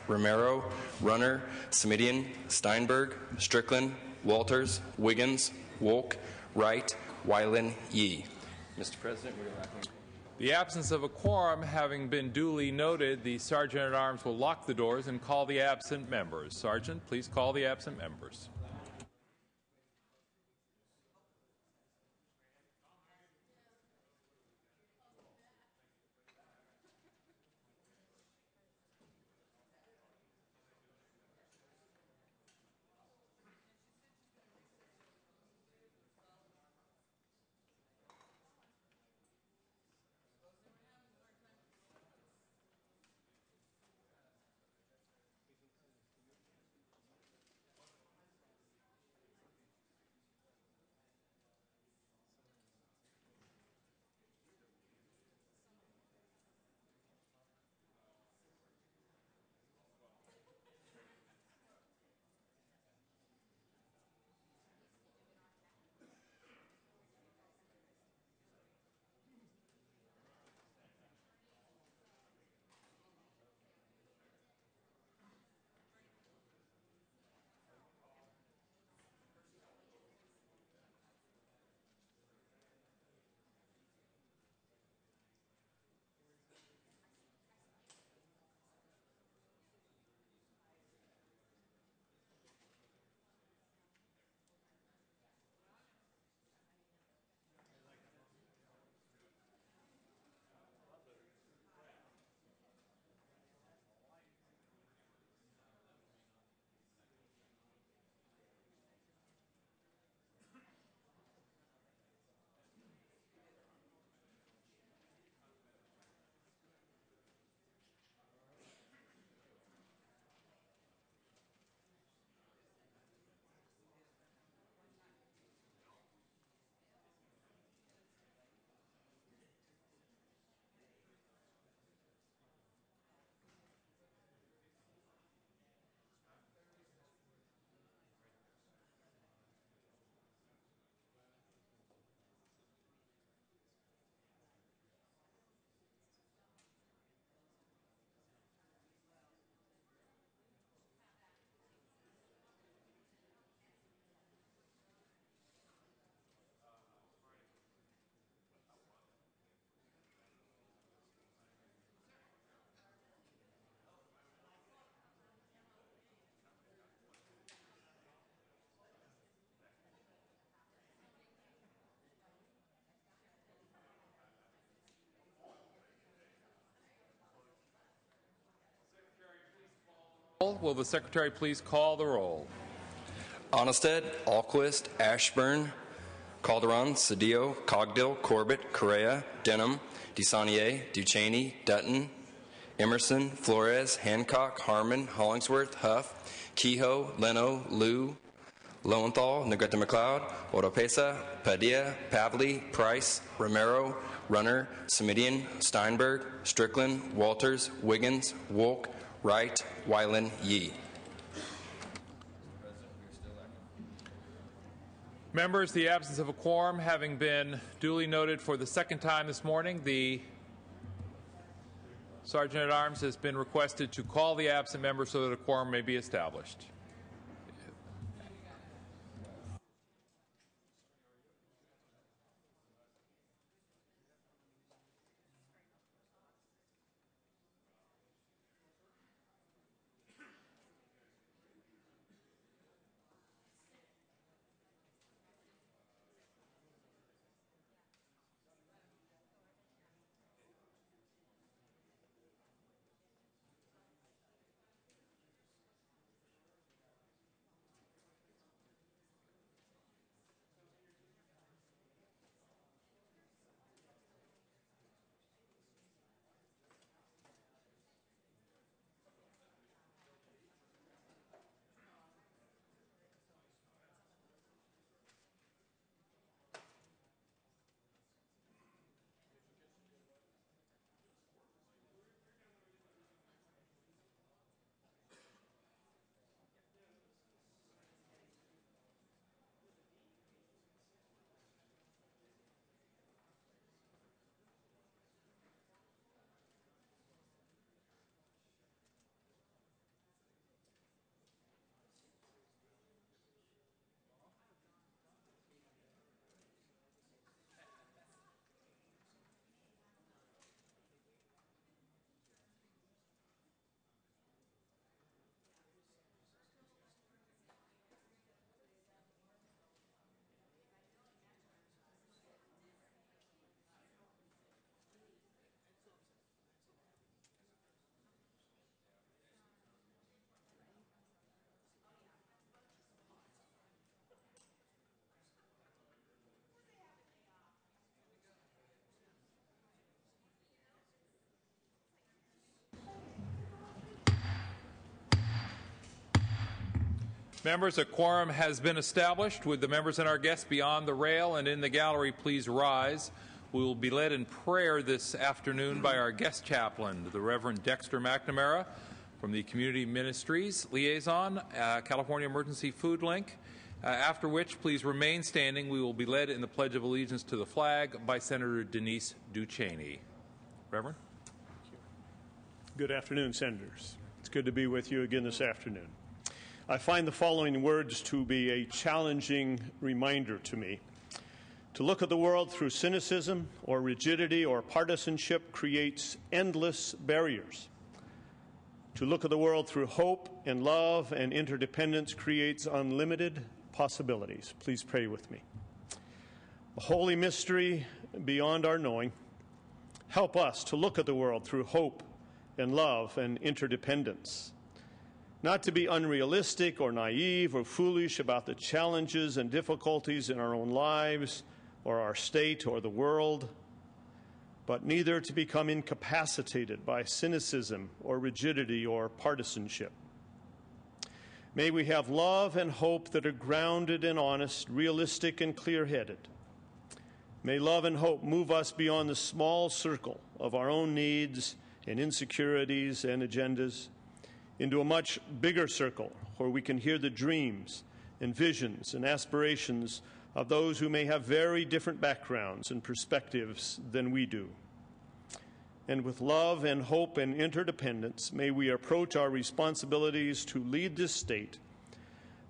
Romero, Runner, Semidian, Steinberg, Strickland, Walters, Wiggins, Wolk, Wright, Weiland, Yee. Mr. President, we're lacking. The absence of a quorum having been duly noted, the Sergeant-at-Arms will lock the doors and call the absent members. Sergeant, please call the absent members. Will the Secretary please call the roll? Onnested, Alquist, Ashburn, Calderon, Cedillo, Cogdill, Corbett, Correa, Denham, DeSaulnier, Ducheney, Dutton, Emerson, Flores, Hancock, Harmon, Hollingsworth, Huff, Kehoe, Leno, Liu, Lowenthal, Negrete McLeod, Oropesa, Padilla, Pavley, Price, Romero, Runner, Semidian, Steinberg, Strickland, Walters, Wiggins, Wolk, Wright, Weiland, Yee. Members, the absence of a quorum having been duly noted for the second time this morning, the Sergeant-at-Arms has been requested to call the absent members so that a quorum may be established. Members, a quorum has been established. Would the members and our guests beyond the rail and in the gallery please rise? We will be led in prayer this afternoon by our guest chaplain, the Reverend Dexter McNamara from the Community Ministries Liaison, California Emergency Food Link. After which, please remain standing. We will be led in the Pledge of Allegiance to the flag by Senator Denise DuCheney. Reverend? Good afternoon, Senators. It's good to be with you again this afternoon. I find the following words to be a challenging reminder to me. To look at the world through cynicism or rigidity or partisanship creates endless barriers. To look at the world through hope and love and interdependence creates unlimited possibilities. Please pray with me. A holy mystery beyond our knowing, help us to look at the world through hope and love and interdependence. Not to be unrealistic or naive or foolish about the challenges and difficulties in our own lives or our state or the world, but neither to become incapacitated by cynicism or rigidity or partisanship. May we have love and hope that are grounded and honest, realistic and clear-headed. May love and hope move us beyond the small circle of our own needs and insecurities and agendas into a much bigger circle where we can hear the dreams and visions and aspirations of those who may have very different backgrounds and perspectives than we do. And with love and hope and interdependence, may we approach our responsibilities to lead this state,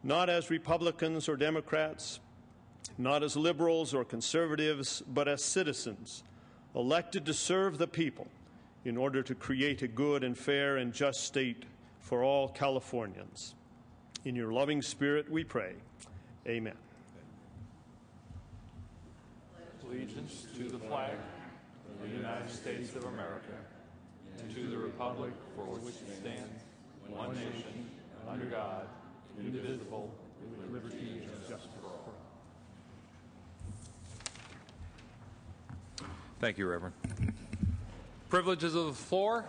not as Republicans or Democrats, not as liberals or conservatives, but as citizens elected to serve the people in order to create a good and fair and just state for all Californians. In your loving spirit we pray. Amen. Allegiance to the flag of the United States of America and to the republic for which it stands, one nation, under God, indivisible, with liberty and justice for all. Thank you, Reverend. Privileges of the floor.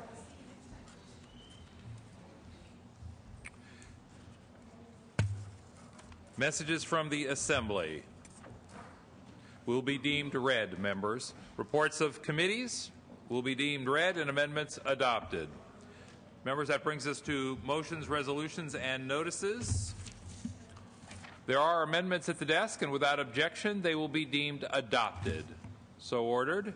Messages from the Assembly will be deemed read, members. Reports of committees will be deemed read and amendments adopted. Members, that brings us to motions, resolutions, and notices. There are amendments at the desk, and without objection, they will be deemed adopted. So ordered.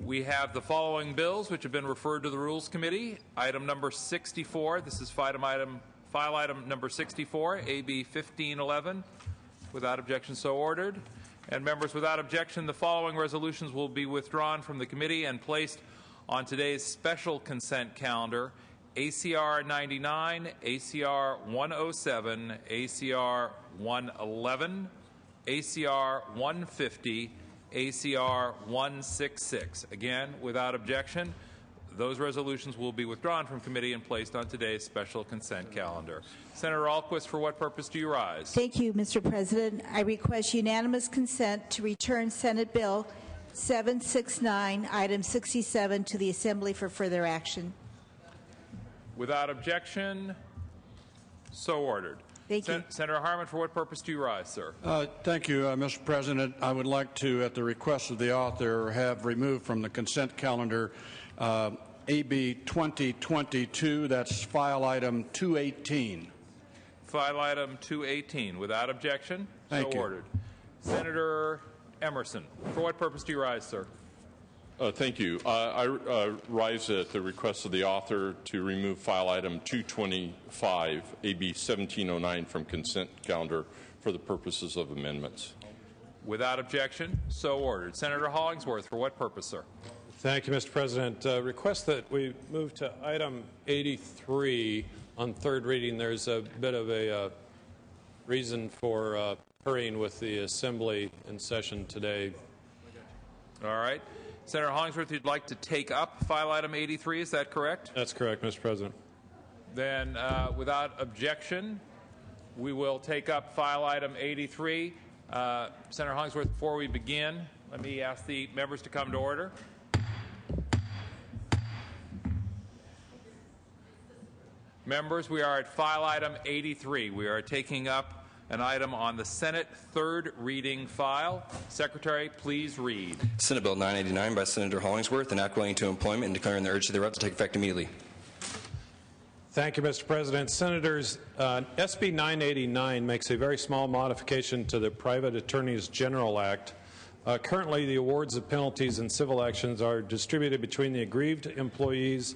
We have the following bills which have been referred to the Rules Committee. Item number 64. This is file item number 64, AB 1511. Without objection, so ordered. And members, without objection, the following resolutions will be withdrawn from the committee and placed on today's special consent calendar: ACR 99, ACR 107, ACR 111, ACR 150, ACR 166. Again, without objection, those resolutions will be withdrawn from committee and placed on today's special consent calendar. Senator Ahlquist, for what purpose do you rise? Thank you, Mr. President. I request unanimous consent to return Senate Bill 769, item 67, to the Assembly for further action. Without objection, so ordered. Thank you. Senator Harman, for what purpose do you rise, sir? Thank you, Mr. President. I would like to, at the request of the author, have removed from the consent calendar AB 2022, that's file item 218. File item 218. Without objection, Thank so you. ordered. Senator Emerson, for what purpose do you rise, sir? Thank you. I rise at the request of the author to remove file item 225, AB 1709, from consent calendar for the purposes of amendments. Without objection, so ordered. Senator Hollingsworth, for what purpose, sir? Thank you, Mr. President. Request that we move to item 83 on third reading. There's a bit of a reason for hurrying with the Assembly in session today. All right. Senator Hollingsworth, you'd like to take up file item 83, is that correct? That's correct, Mr. President. Then, without objection, we will take up file item 83. Senator Hollingsworth, before we begin, let me ask the members to come to order. Members, we are at file item 83. We are taking up an item on the Senate third reading file. Secretary, please read. Senate Bill 989 by Senator Hollingsworth, an act relating to employment and declaring the urgency thereof to take effect immediately. Thank you, Mr. President. Senators, SB 989 makes a very small modification to the Private Attorneys General Act. Currently, the awards of penalties in civil actions are distributed between the aggrieved employees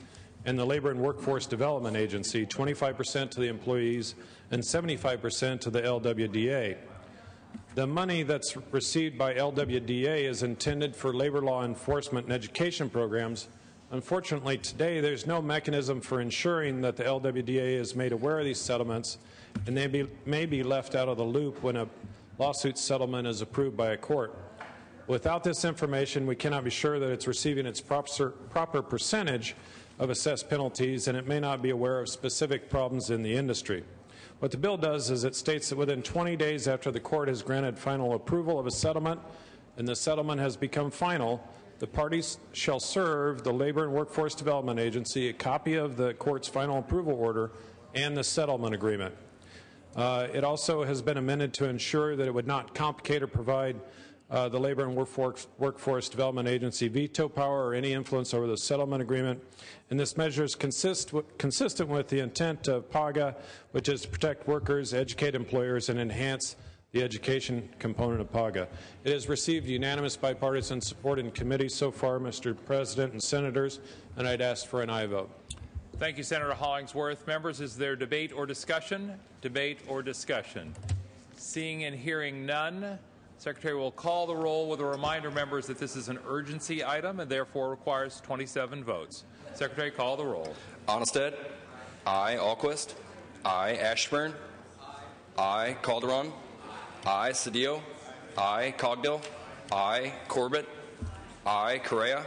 and the Labor and Workforce Development Agency, 25% to the employees and 75% to the LWDA. The money that's received by LWDA is intended for labor law enforcement and education programs. Unfortunately, today there's no mechanism for ensuring that the LWDA is made aware of these settlements, and they may be left out of the loop when a lawsuit settlement is approved by a court. Without this information, we cannot be sure that it's receiving its proper percentage of assessed penalties, and it may not be aware of specific problems in the industry. What the bill does is it states that within 20 days after the court has granted final approval of a settlement and the settlement has become final, the parties shall serve the Labor and Workforce Development Agency a copy of the court's final approval order and the settlement agreement. It also has been amended to ensure that it would not complicate or provide the Labor and Workforce Development Agency veto power or any influence over the settlement agreement. And this measure is consistent with the intent of PAGA, which is to protect workers, educate employers, and enhance the education component of PAGA. It has received unanimous bipartisan support in committee so far, Mr. President and Senators, and I'd ask for an aye vote. Thank you, Senator Hollingsworth. Members, is there debate or discussion? Debate or discussion? Seeing and hearing none, Secretary will call the roll with a reminder, members, that this is an urgency item and therefore requires 27 votes. Secretary, call the roll. Onnested. Aye. Alquist. Aye. Ashburn. Aye. Calderon. Aye. Cedillo. Aye. Cogdill. Aye. Corbett. Aye. Correa.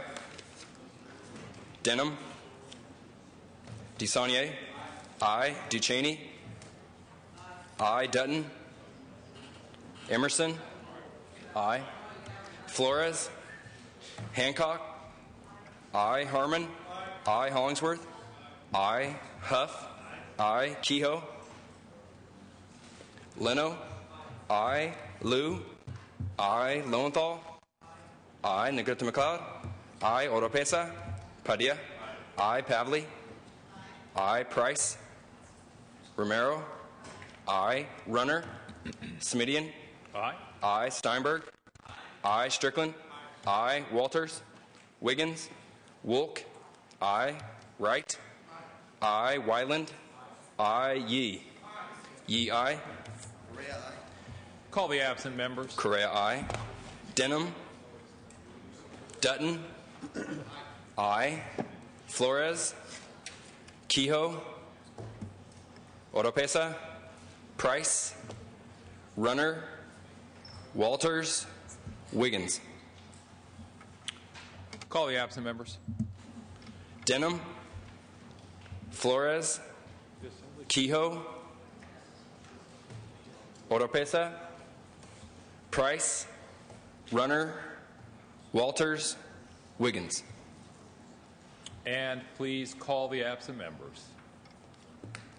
Denham. DeSaulnier. Aye. Duchesne. Aye. Dutton. Emerson. Aye. Flores. Hancock. Aye. Harmon. Aye. Hollingsworth. Aye. Huff. Aye. Kehoe. Leno. Aye. Liu. Aye. Lowenthal. Aye. Negrete McLeod. Aye. Oropesa. Padilla. Aye. Pavley. Aye. Price. Romero. Aye. Runner. Smidian. Aye. Aye. Steinberg. Aye. Strickland. Aye. Walters. Wiggins. Wolk. Aye. Wright. Aye. Wyland. Aye. Yee. Yee. Aye. Call the absent members. Correa. Aye. Denham. Dutton. Aye. Flores. Kehoe. Oropesa. Price. Runner. Walters. Wiggins. Call the absent members. Denham. Flores. Kehoe. Oropesa. Price. Runner. Walters. Wiggins. And please call the absent members.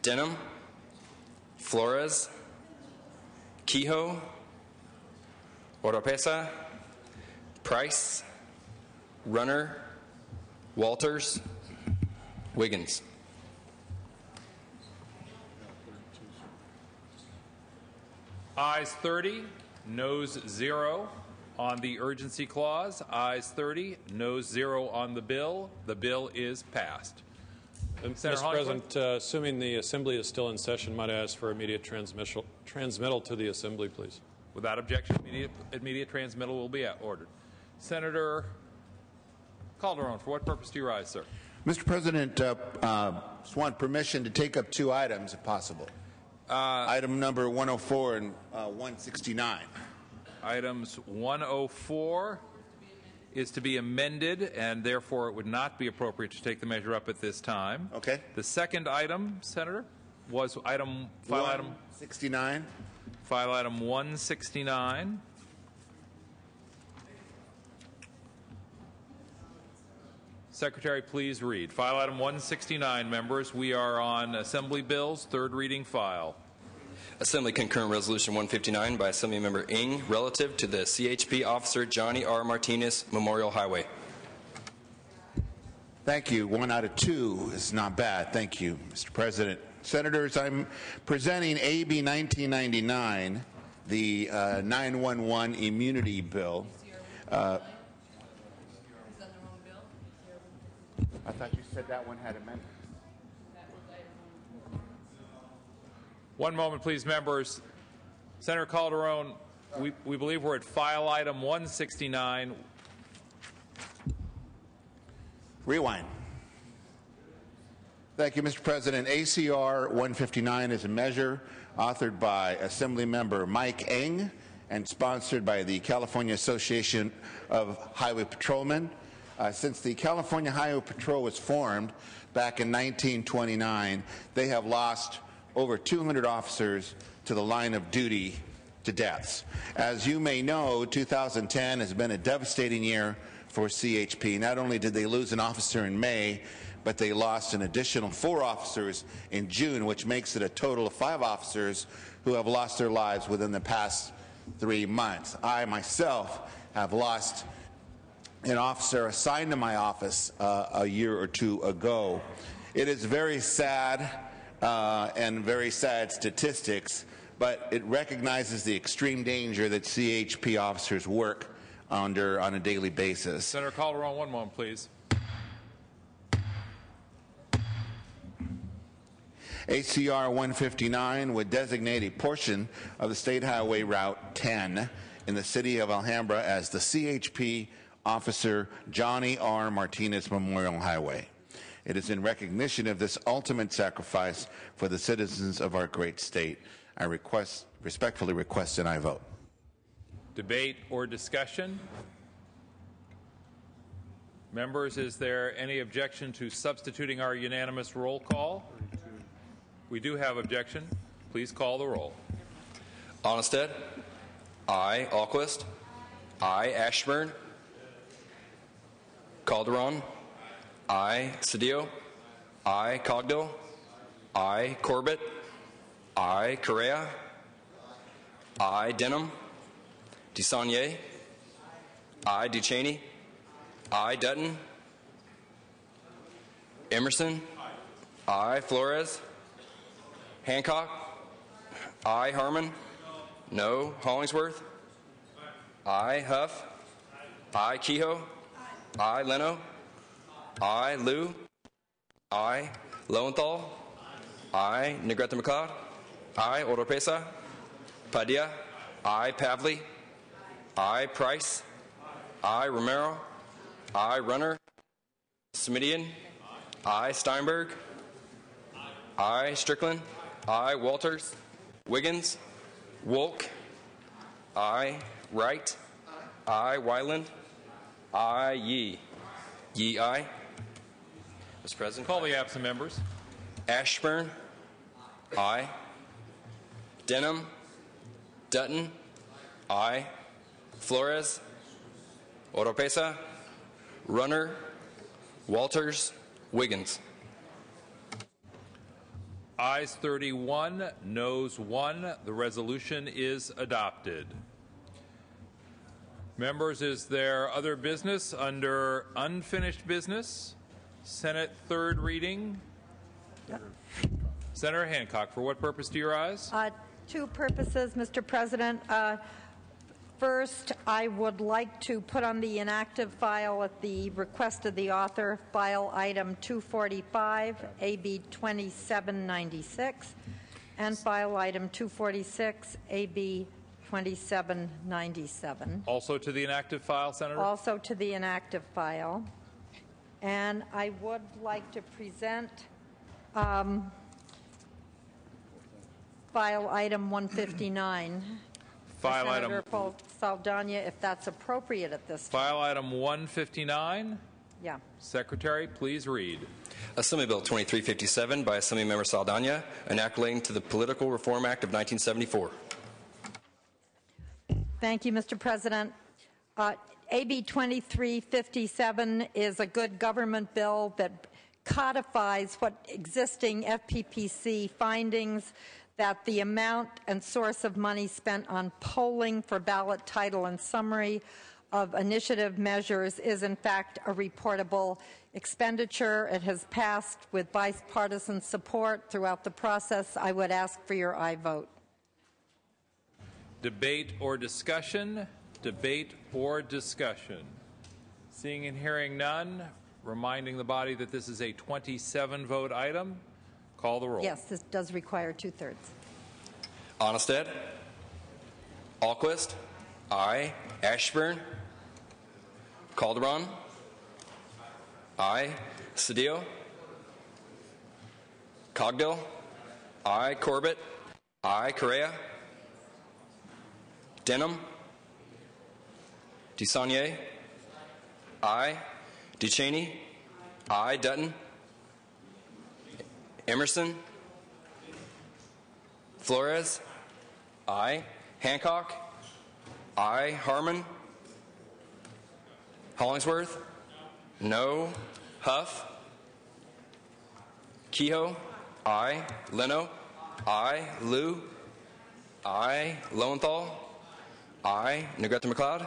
Denham. Flores. Kehoe. Oropesa. Price. Runner. Walters. Wiggins. Ayes 30, noes 0 on the urgency clause. Ayes 30, noes 0 on the bill. The bill is passed. Mr. President, assuming the Assembly is still in session, might I ask for immediate transmittal to the Assembly, please? Without objection, immediate transmittal will be ordered. Senator Calderon, for what purpose do you rise, sir? Mr. President, just want permission to take up two items, if possible. Item number 104 and 169. Items 104 is to be amended, and therefore it would not be appropriate to take the measure up at this time. Okay. The second item, Senator, was file item 169. File item Secretary, please read. File item 169, members. We are on Assembly Bills, third reading file. Assembly Concurrent Resolution 159 by Assemblymember Ng relative to the CHP Officer Johnny R. Martinez Memorial Highway. Thank you. 1 out of 2 is not bad. Thank you, Mr. President. Senators, I'm presenting AB 1999, the 911 immunity bill. I thought you said that one had amendments. One moment, please, members. Senator Calderon, we believe we're at file item 169. Rewind. Thank you, Mr. President. ACR 159 is a measure authored by Assemblymember Mike Ng and sponsored by the California Association of Highway Patrolmen. Since the California Highway Patrol was formed back in 1929, they have lost over 200 officers to the line of duty to deaths. As you may know, 2010 has been a devastating year for CHP. Not only did they lose an officer in May, but they lost an additional 4 officers in June, which makes it a total of 5 officers who have lost their lives within the past 3 months. I myself have lost an officer assigned to my office a year or 2 ago. It is very sad and very sad statistics, but it recognizes the extreme danger that CHP officers work under on a daily basis. Senator Calderon, one moment, please. ACR 159 would designate a portion of the State Highway Route 10 in the city of Alhambra as the CHP Officer Johnny R. Martinez Memorial Highway. It is in recognition of this ultimate sacrifice for the citizens of our great state. I respectfully request an aye vote. Debate or discussion? Members, is there any objection to substituting our unanimous roll call? We do have objection. Please call the roll. Onnested. Aye. Alquist. Aye. Ashburn. Calderon. Aye. Cedillo. Aye. Cogdill. Aye. Corbett. Aye. Correa. Aye. Denham. DeSaulnier. Aye. Ducheney. Aye. Dutton. Emerson. Aye. Flores. Hancock. Aye. Harmon. No. Hollingsworth. Aye. Huff. Aye. Kehoe. Aye. Leno. Aye. Liu. Aye. Lowenthal. Aye. Negrete McLeod. Aye. Oropesa. Padilla. Aye. Pavley. Aye. Price. Aye. Romero. Aye. Runner. Smidian. Aye. Steinberg. Aye. Strickland. Aye. Walters. Wiggins. Wolk. Aye. Wright. Aye. Wyland. Aye. Yee. Yee. Aye. Mr. President. Call the absent members. Ashburn. Aye. Denham. Dutton. Aye. Flores. Oropesa. Runner. Walters. Wiggins. Ayes 31, noes 1. The resolution is adopted. Members, is there other business under unfinished business? Senate third reading. Senator Hancock, for what purpose do you rise? 2 purposes, Mr. President. First, I would like to put on the inactive file at the request of the author, file item 245, AB 2796, and file item 246, AB 2797. Also to the inactive file, Senator? Also to the inactive file. And I would like to present file item 159. File Senator item Saldana, if that's appropriate at this time. File item 159. Yeah. Secretary, please read. Assembly Bill 2357 by Assemblymember Saldana, an act relating to the Political Reform Act of 1974. Thank you, Mr. President. AB 2357 is a good government bill that codifies what existing FPPC findings, that the amount and source of money spent on polling for ballot title and summary of initiative measures is in fact a reportable expenditure. It has passed with bipartisan support throughout the process. I would ask for your aye vote. Debate or discussion? Debate or discussion? Seeing and hearing none, reminding the body that this is a 27-vote item. Call the roll. Yes, this does require 2/3. Onnested? Alquist? Aye. Ashburn? Calderon? Aye. Cedillo? Cogdill? Aye. Corbett? Aye. Correa? Denham? DeSaulnier? Aye. DeCheney? Aye. Dutton? Emerson? Flores? Aye. Hancock? Aye. Harmon? Hollingsworth? No. Huff? Kehoe? Aye. Leno? Aye. Liu? Aye. Lowenthal? Aye. Negrete McLeod?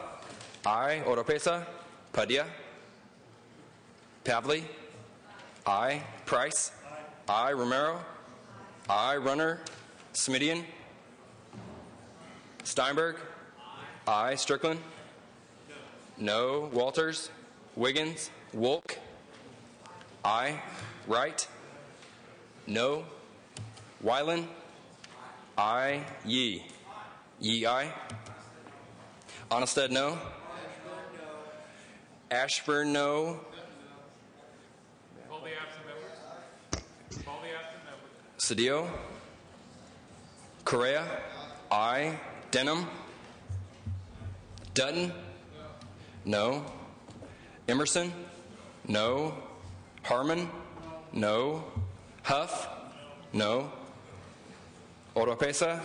Aye. Oropesa? Padilla? Pavley? Aye. Price? Aye. Romero? Aye. Runner? Smidian? Steinberg? Aye. Strickland? No. Walters? Wiggins? Wolk? Aye. Wright? No. Weiland? Aye. Yee? Yee, aye. Onnested, no. Ashburn, no. Call the absent members. Call the absent members. Cedillo? Correa? Aye. Denham? Dutton? No. Emerson? No. Harmon? No. Huff? No. Oropesa?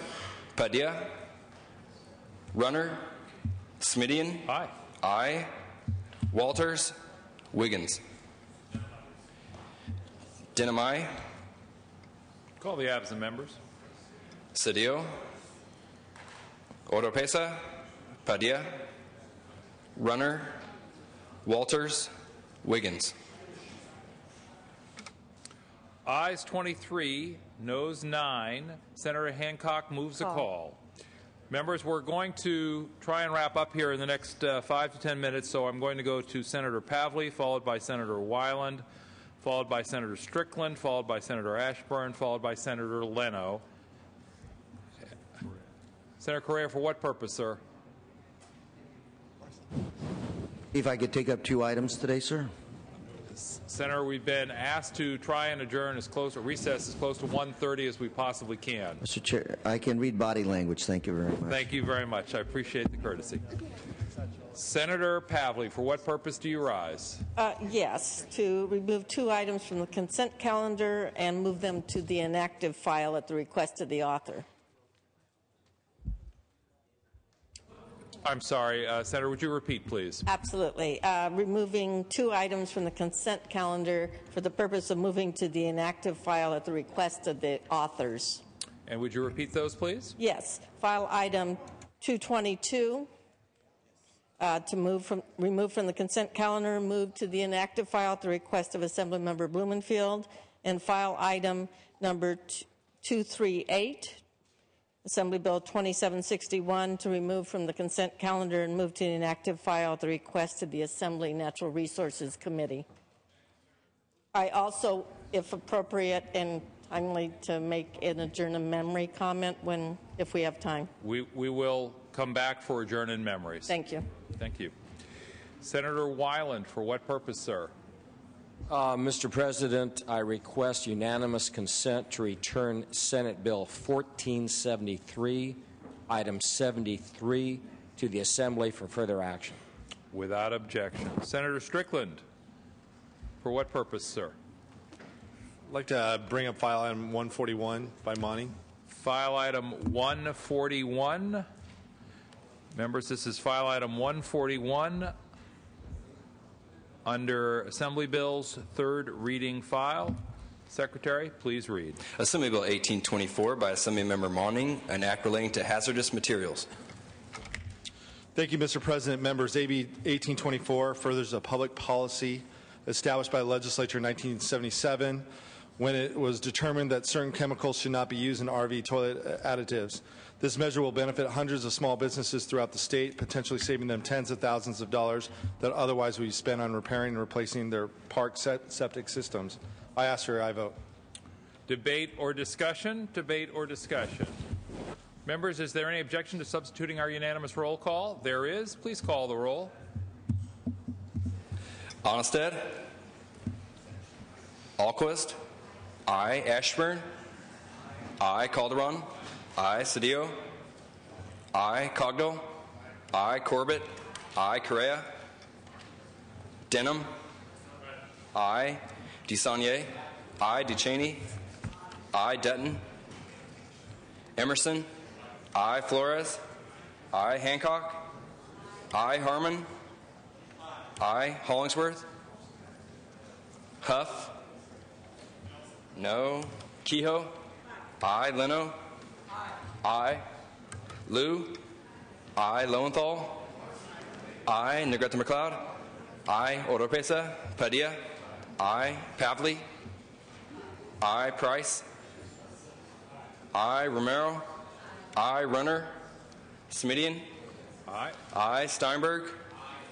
Padilla? Runner? Smidian? Aye. Aye. Walters? Wiggins? Denham, aye. Call the absent members. Cedillo? Oropesa? Padilla? Runner? Walters? Wiggins? Ayes 23, noes 9. Senator Hancock moves a call. Members, we're going to try and wrap up here in the next 5 to 10 minutes, so I'm going to go to Senator Pavley, followed by Senator Weiland, followed by Senator Strickland, followed by Senator Ashburn, followed by Senator Leno. Senator Correa, for what purpose, sir? If I could take up 2 items today, sir. Senator, we've been asked to try and adjourn as close or recess as close to 1:30 as we possibly can. Mr. Chair, I can read body language. Thank you very much. Thank you very much. I appreciate the courtesy. Senator Pavley, for what purpose do you rise? Yes, to remove 2 items from the consent calendar and move them to the inactive file at the request of the author. I'm sorry, Senator, would you repeat, please? Absolutely. Removing 2 items from the consent calendar for the purpose of moving to the inactive file at the request of the authors. And would you repeat those, please? Yes. File item 222 to remove from the consent calendar, move to the inactive file at the request of Assemblymember Blumenfield, and file item number 238. Assembly Bill 2761 to remove from the consent calendar and move to the inactive file at the request of the Assembly Natural Resources Committee. I also, if appropriate and timely, to make an adjourn in memory comment if we have time. We will come back for adjourn in memories. Thank you. Thank you. Senator Weiland, for what purpose, sir? Mr. President, I request unanimous consent to return Senate Bill 1473, item 73, to the Assembly for further action. Without objection. Senator Strickland, for what purpose, sir? I'd like to bring up file item 141 by Monty. File item 141. Members, this is file item 141. under Assembly Bills third reading file. Secretary, please read. Assembly Bill 1824 by Assemblymember Monning, an act relating to hazardous materials. Thank you, Mr. President. Members, AB 1824 furthers a public policy established by the legislature in 1977 when it was determined that certain chemicals should not be used in RV toilet additives. This measure will benefit hundreds of small businesses throughout the state, potentially saving them tens of thousands of dollars that otherwise would be spent on repairing and replacing their park septic systems. I ask for your aye vote. Debate or discussion? Debate or discussion? Members, is there any objection to substituting our unanimous roll call? There is. Please call the roll. Onnested. Alquist. Aye. Ashburn. Aye. Calderon. Aye. Cedillo. Aye. Cogdell. Aye. Corbett. Aye. Correa. Denham. Aye. DeSaulnier. Aye. DeCheney. Aye. Dutton. Emerson. Aye. Flores. Aye. Hancock. Aye. Harmon. Aye. Hollingsworth. Huff. No. Kehoe. Aye. Leno. Aye. Liu. Aye. Lowenthal. Aye. Negrete McLeod. Aye. Oropesa. Padilla. Aye. Pavley. Aye. Price. Aye. Romero. Aye. Runner. Smidian. Aye. Aye. Steinberg.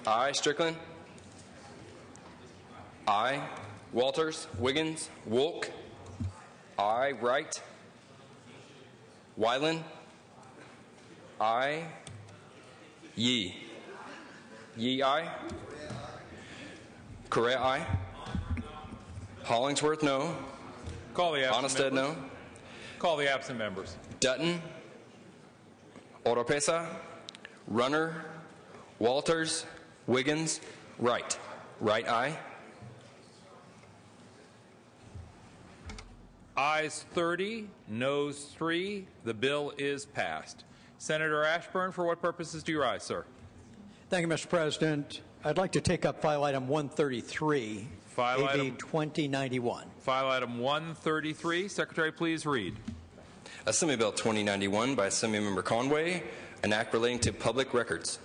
Aye. Strickland. Aye. Walters. Wiggins. Wolk. Aye. Wright. Wyland. Aye. Yee. Yee, aye. Correa, aye. Hollingsworth, no. Call the absent Onnested, members. no. Call the absent members. Dutton. Oropesa. Runner. Walters. Wiggins. Wright. Wright, aye. Ayes 30, noes 3. The bill is passed. Senator Ashburn, for what purposes do you rise, sir? Thank you, Mr. President. I'd like to take up file item 133, AB 2091. File item 133. Secretary, please read. Assembly Bill 2091 by Assemblymember Conway, an act relating to public records.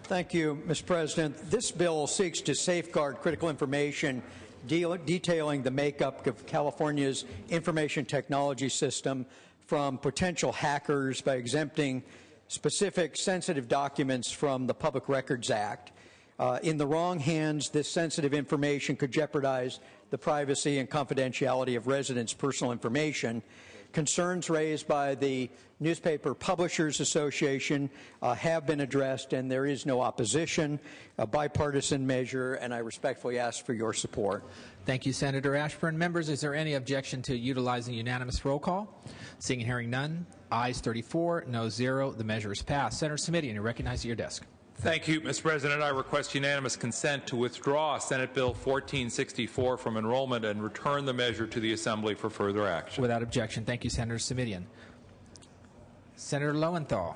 Thank you, Mr. President. This bill seeks to safeguard critical information detailing the makeup of California's information technology system from potential hackers by exempting specific sensitive documents from the Public Records Act. In the wrong hands, this sensitive information could jeopardize the privacy and confidentiality of residents' personal information. Concerns raised by the Newspaper Publishers Association have been addressed, and there is no opposition, a bipartisan measure, and I respectfully ask for your support. Thank you, Senator Ashburn. Members, is there any objection to utilizing unanimous roll call? Seeing and hearing none, ayes 34, no 0. The measure is passed. Senator Simidian, you recognize at your desk. Thank you, Mr. President. I request unanimous consent to withdraw Senate Bill 1464 from enrollment and return the measure to the Assembly for further action. Without objection. Thank you, Senator Simidian. Senator Lowenthal.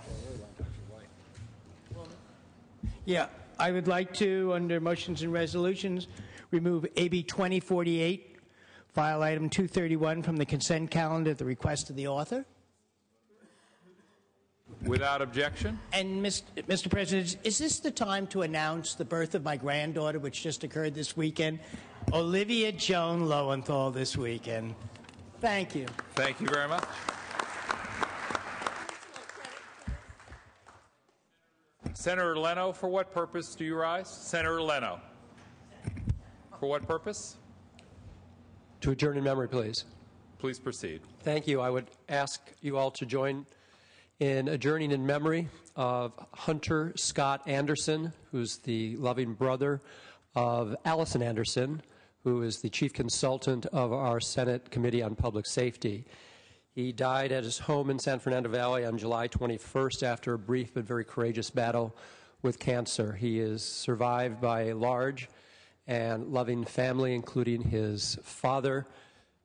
Yeah, I would like to, under motions and resolutions, remove AB 2048, file item 231 from the consent calendar at the request of the author. Without objection. And, Mr. President, is this the time to announce the birth of my granddaughter, which just occurred this weekend? Olivia Joan Lowenthal this weekend. Thank you. Thank you very much. Senator Leno, for what purpose do you rise? Senator Leno. For what purpose? To adjourn in memory, please. Please proceed. Thank you. I would ask you all to join in adjourning in memory of Hunter Scott Anderson, who's the loving brother of Allison Anderson, who is the chief consultant of our Senate Committee on Public Safety. He died at his home in San Fernando Valley on July 21st after a brief but very courageous battle with cancer. He is survived by a large and loving family, including his father,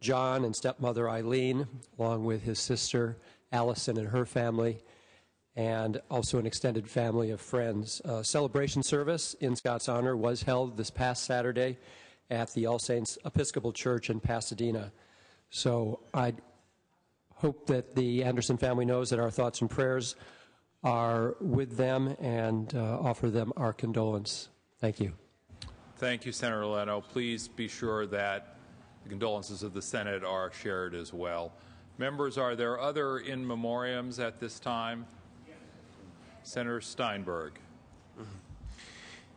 John, and stepmother, Eileen, along with his sister, Allison, and her family. and also an extended family of friends. A celebration service in Scott's honor was held this past Saturday at the All Saints Episcopal Church in Pasadena. So I hope that the Anderson family knows that our thoughts and prayers are with them and offer them our condolence. Thank you. Thank you, Senator Leno. Please be sure that the condolences of the Senate are shared as well. Members, are there other in memoriams at this time? Senator Steinberg.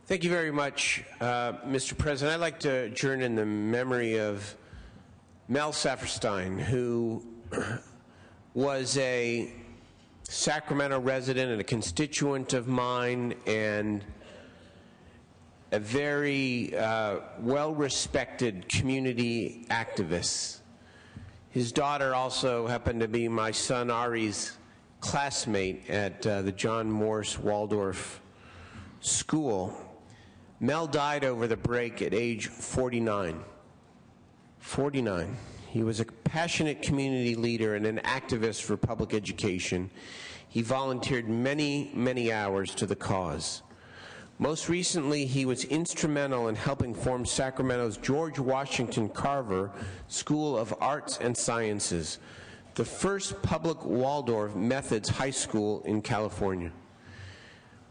Thank you very much, Mr. President. I'd like to adjourn in the memory of Mel Saperstein, who was a Sacramento resident and a constituent of mine, and a very well-respected community activist. His daughter also happened to be my son Ari's classmate at the John Morse Waldorf School. Mel died over the break at age 49. 49. He was a passionate community leader and an activist for public education. He volunteered many, many hours to the cause. Most recently, he was instrumental in helping form Sacramento's George Washington Carver School of Arts and Sciences, the first public Waldorf Methods high school in California.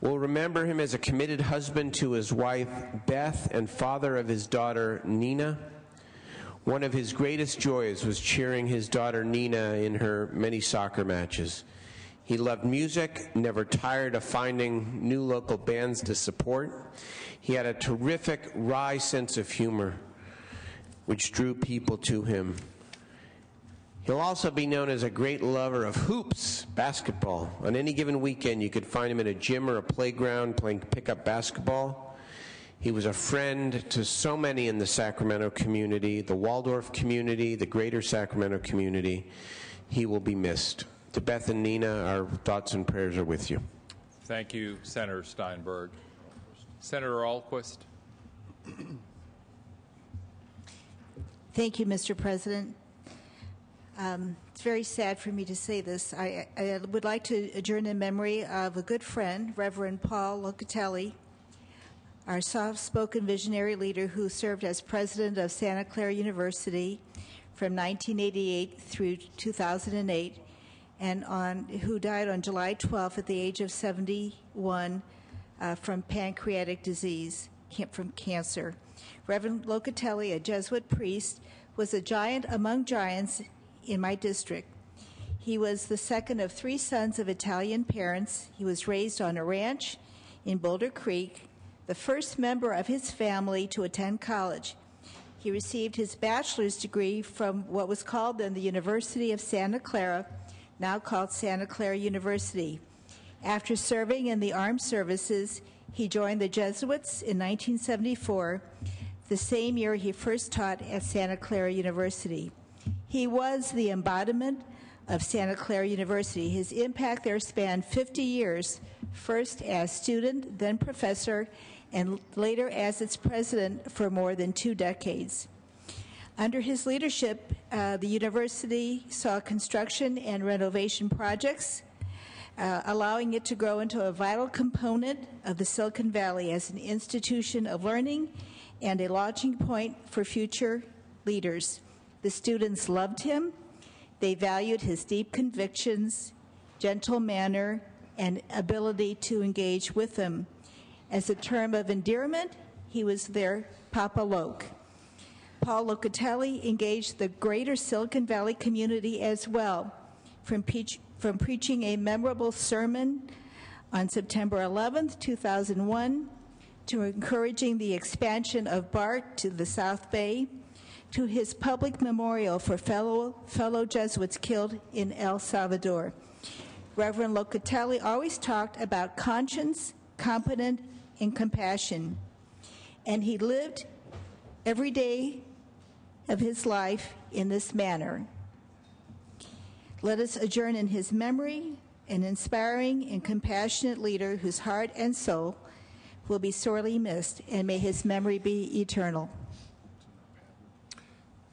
We'll remember him as a committed husband to his wife, Beth, and father of his daughter, Nina. One of his greatest joys was cheering his daughter, Nina, in her many soccer matches. He loved music, never tired of finding new local bands to support. He had a terrific, wry sense of humor, which drew people to him. He'll also be known as a great lover of hoops, basketball. On any given weekend, you could find him in a gym or a playground playing pickup basketball. He was a friend to so many in the Sacramento community, the Waldorf community, the greater Sacramento community. He will be missed. To Beth and Nina, our thoughts and prayers are with you. Thank you, Senator Steinberg. Senator Ahlquist. Thank you, Mr. President. It's very sad for me to say this. I would like to adjourn in memory of a good friend, Reverend Paul Locatelli, our soft-spoken visionary leader who served as president of Santa Clara University from 1988 through 2008, and who died on July 12th at the age of 71 from pancreatic disease, from cancer. Reverend Locatelli, a Jesuit priest, was a giant among giants in my district. He was the second of 3 sons of Italian parents. He was raised on a ranch in Boulder Creek, the first member of his family to attend college. He received his bachelor's degree from what was called then the University of Santa Clara, now called Santa Clara University. After serving in the armed services, he joined the Jesuits in 1974, the same year he first taught at Santa Clara University. He was the embodiment of Santa Clara University. His impact there spanned 50 years, first as student, then professor, and later as its president for more than 2 decades. Under his leadership, the university saw construction and renovation projects, allowing it to grow into a vital component of the Silicon Valley as an institution of learning and a launching point for future leaders. The students loved him. They valued his deep convictions, gentle manner, and ability to engage with them. As a term of endearment, he was their Papa Loc. Paul Locatelli engaged the greater Silicon Valley community as well, from preaching a memorable sermon on September 11th, 2001, to encouraging the expansion of BART to the South Bay, to his public memorial for fellow Jesuits killed in El Salvador. Reverend Locatelli always talked about conscience, competence, and compassion, and he lived every day of his life in this manner. Let us adjourn in his memory, an inspiring and compassionate leader whose heart and soul will be sorely missed, and may his memory be eternal.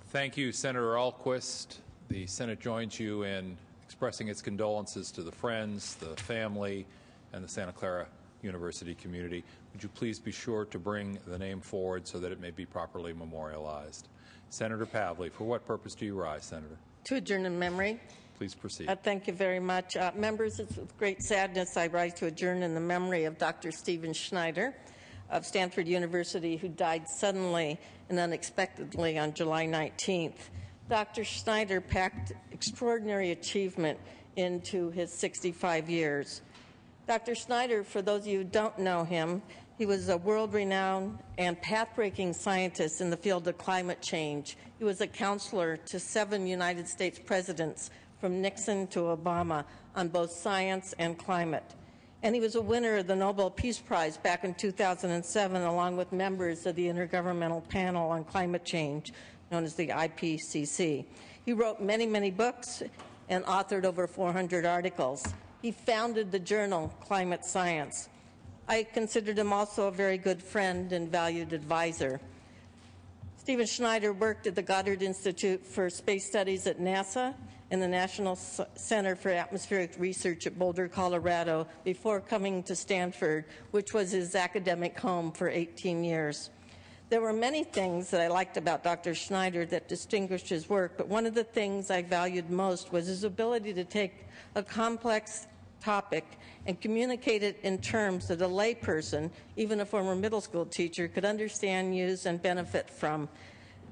Thank you, Senator Ahlquist. The Senate joins you in expressing its condolences to the friends, the family, and the Santa Clara University community. Would you please be sure to bring the name forward so that it may be properly memorialized? Senator Pavley, for what purpose do you rise, Senator? To adjourn in memory. Please proceed. Thank you very much. Members, it's with great sadness I rise to adjourn in the memory of Dr. Stephen Schneider of Stanford University, who died suddenly and unexpectedly on July 19th. Dr. Schneider packed extraordinary achievement into his 65 years. Dr. Schneider, for those of you who don't know him, he was a world-renowned and path-breaking scientist in the field of climate change. He was a counselor to 7 United States presidents, from Nixon to Obama, on both science and climate. And he was a winner of the Nobel Peace Prize back in 2007, along with members of the Intergovernmental Panel on Climate Change, known as the IPCC. He wrote many, many books and authored over 400 articles. He founded the journal Climate Science. I considered him also a very good friend and valued advisor. Stephen Schneider worked at the Goddard Institute for Space Studies at NASA and the National Center for Atmospheric Research at Boulder, Colorado, before coming to Stanford, which was his academic home for 18 years. There were many things that I liked about Dr. Schneider that distinguished his work, but one of the things I valued most was his ability to take a complex topic and communicate it in terms that a layperson, even a former middle school teacher, could understand, use, and benefit from.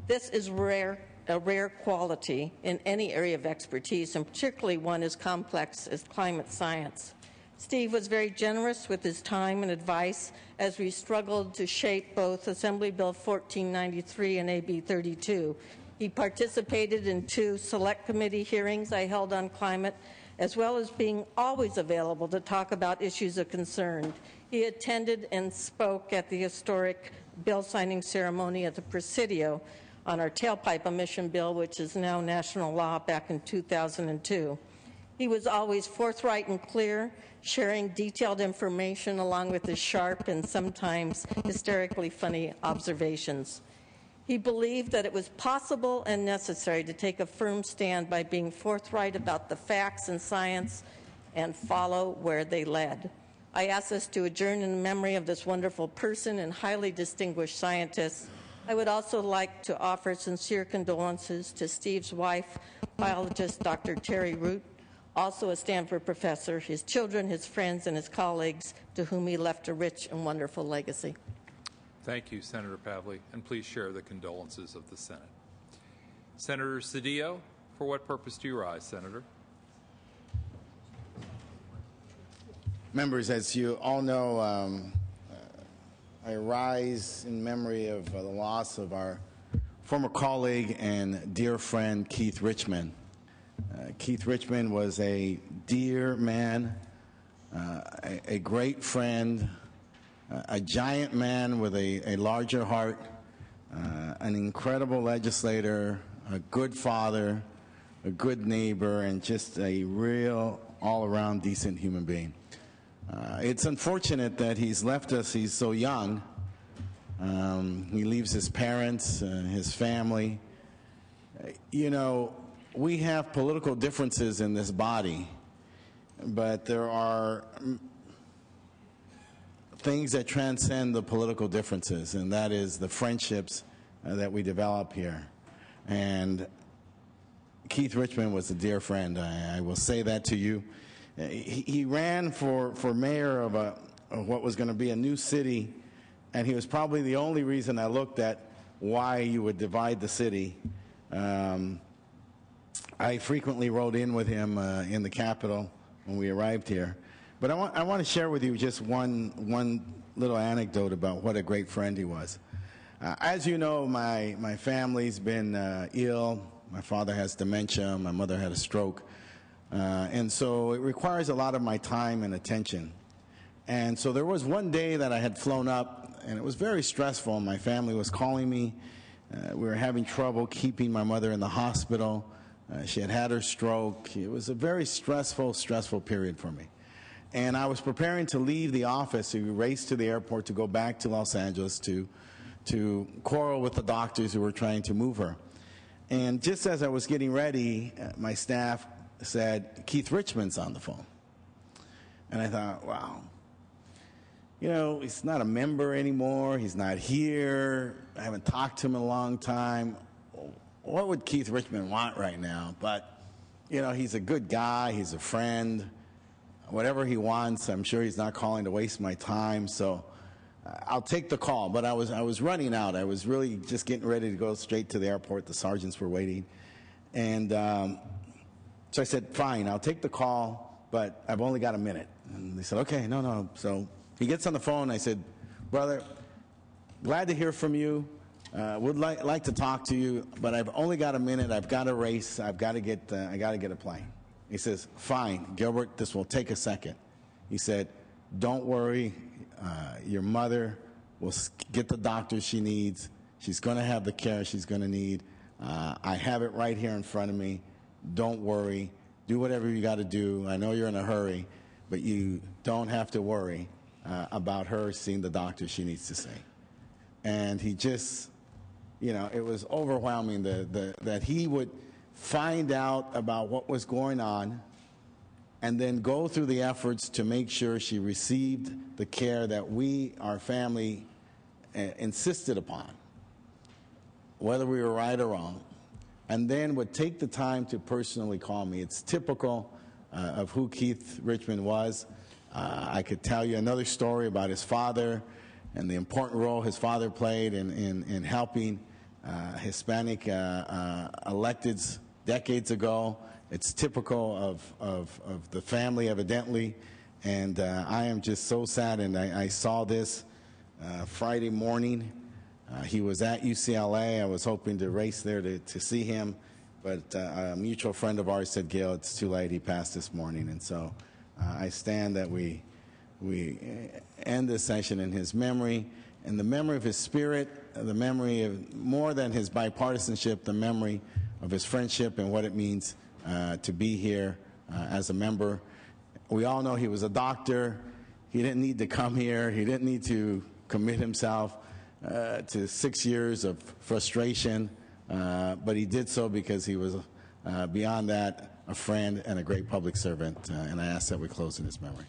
This is a rare quality in any area of expertise, and particularly one as complex as climate science. Steve was very generous with his time and advice as we struggled to shape both Assembly Bill 1493 and AB 32. He participated in 2 select committee hearings I held on climate, as well as being always available to talk about issues of concern. He attended and spoke at the historic bill signing ceremony at the Presidio on our tailpipe emission bill, which is now national law, back in 2002. He was always forthright and clear, sharing detailed information along with his sharp and sometimes hysterically funny observations. He believed that it was possible and necessary to take a firm stand by being forthright about the facts and science and follow where they led. I ask us to adjourn in memory of this wonderful person and highly distinguished scientist. I would also like to offer sincere condolences to Steve's wife, biologist Dr. Terry Root, also a Stanford professor, his children, his friends, and his colleagues, to whom he left a rich and wonderful legacy. Thank you, Senator Pavley, and please share the condolences of the Senate. Senator Cedillo, for what purpose do you rise, Senator? Members, as you all know, I rise in memory of the loss of our former colleague and dear friend, Keith Richmond. Keith Richmond was a dear man, a great friend, a giant man with a larger heart, an incredible legislator, a good father, a good neighbor, and just a real all-around decent human being. It's unfortunate that he's left us. He's so young. He leaves his parents, his family. You know, we have political differences in this body, but there are things that transcend the political differences, and that is the friendships that we develop here. And Keith Richmond was a dear friend. I will say that to you. He ran for mayor of what was going to be a new city, and he was probably the only reason I looked at why you would divide the city. I frequently rode in with him in the Capitol when we arrived here. But I want to share with you just one little anecdote about what a great friend he was. As you know, my family's been ill. My father has dementia. My mother had a stroke. And so it requires a lot of my time and attention. And so there was one day that I had flown up, and it was very stressful. My family was calling me. We were having trouble keeping my mother in the hospital. She had had her stroke. It was a very stressful period for me. And I was preparing to leave the office to race to the airport to go back to Los Angeles to quarrel with the doctors who were trying to move her. And just as I was getting ready, my staff said, Keith Richmond's on the phone. And I thought, wow, you know, he's not a member anymore. He's not here. I haven't talked to him in a long time. What would Keith Richmond want right now? But, you know, he's a good guy. He's a friend. Whatever he wants, I'm sure he's not calling to waste my time. So I'll take the call. But I was running out. I was really just getting ready to go straight to the airport. The sergeants were waiting. And so I said, fine, I'll take the call, but I've only got a minute. And they said, okay, no. So he gets on the phone. I said, brother, glad to hear from you. Would like to talk to you, but I've only got a minute. I've got to race. I got to get a plane. He says, fine, Gilbert, this will take a second. He said, don't worry. Your mother will get the doctor she needs. She's going to have the care she's going to need. I have it right here in front of me. Don't worry. Do whatever you got to do. I know you're in a hurry, but you don't have to worry about her seeing the doctor she needs to see. And he just, you know, it was overwhelming that he would find out about what was going on and then go through the efforts to make sure she received the care that we, our family, insisted upon, whether we were right or wrong, and then would take the time to personally call me. It's typical of who Keith Richmond was. I could tell you another story about his father and the important role his father played in helping Hispanic electeds decades ago. It's typical of the family, evidently, and I am just so saddened. I saw this Friday morning. He was at UCLA. I was hoping to race there to see him, but a mutual friend of ours said, Gail, it's too late. He passed this morning, and so I stand that we end this session in his memory, in the memory of his spirit, the memory of more than his bipartisanship, the memory of his friendship and what it means to be here as a member. We all know he was a doctor. He didn't need to come here. He didn't need to commit himself to 6 years of frustration, but he did so because he was, beyond that, a friend and a great public servant, and I ask that we close in his memory.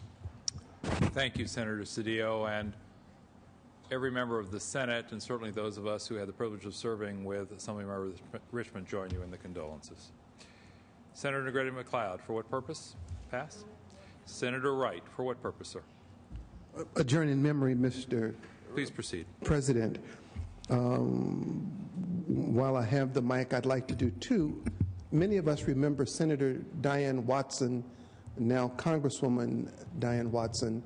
Thank you, Senator Cedillo, and every member of the Senate, and certainly those of us who had the privilege of serving with Assemblymember Richmond, join you in the condolences. Senator Negrete McLeod, for what purpose? Pass. Senator Wright, for what purpose, sir? Adjourn in memory, Mr. Please proceed. President. While I have the mic, I'd like to do two. Many of us remember Senator Diane Watson, now Congresswoman Diane Watson.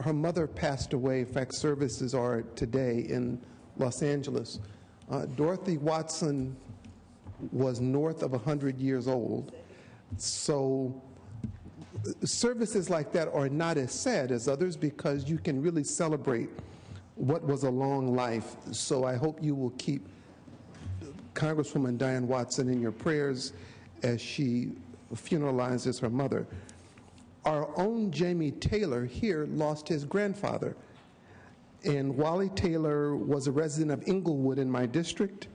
Her mother passed away. In fact, services are today in Los Angeles. Dorothy Watson was north of 100 years old. So services like that are not as sad as others because you can really celebrate what was a long life. So I hope you will keep Congresswoman Diane Watson in your prayers as she funeralizes her mother. Our own Jamie Taylor here lost his grandfather. And Wally Taylor was a resident of Inglewood in my district.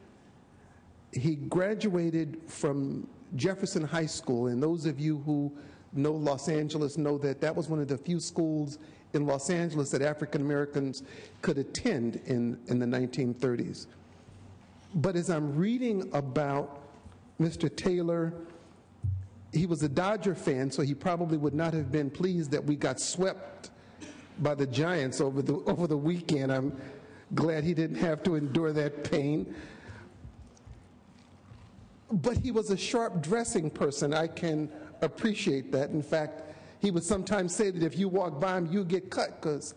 He graduated from Jefferson High School, and those of you who know Los Angeles know that that was one of the few schools in Los Angeles that African Americans could attend in the 1930s. But as I'm reading about Mr. Taylor, he was a Dodger fan, so he probably would not have been pleased that we got swept by the Giants over the weekend. I'm glad he didn't have to endure that pain. But he was a sharp dressing person. I can appreciate that. In fact, he would sometimes say that if you walk by him, you get cut because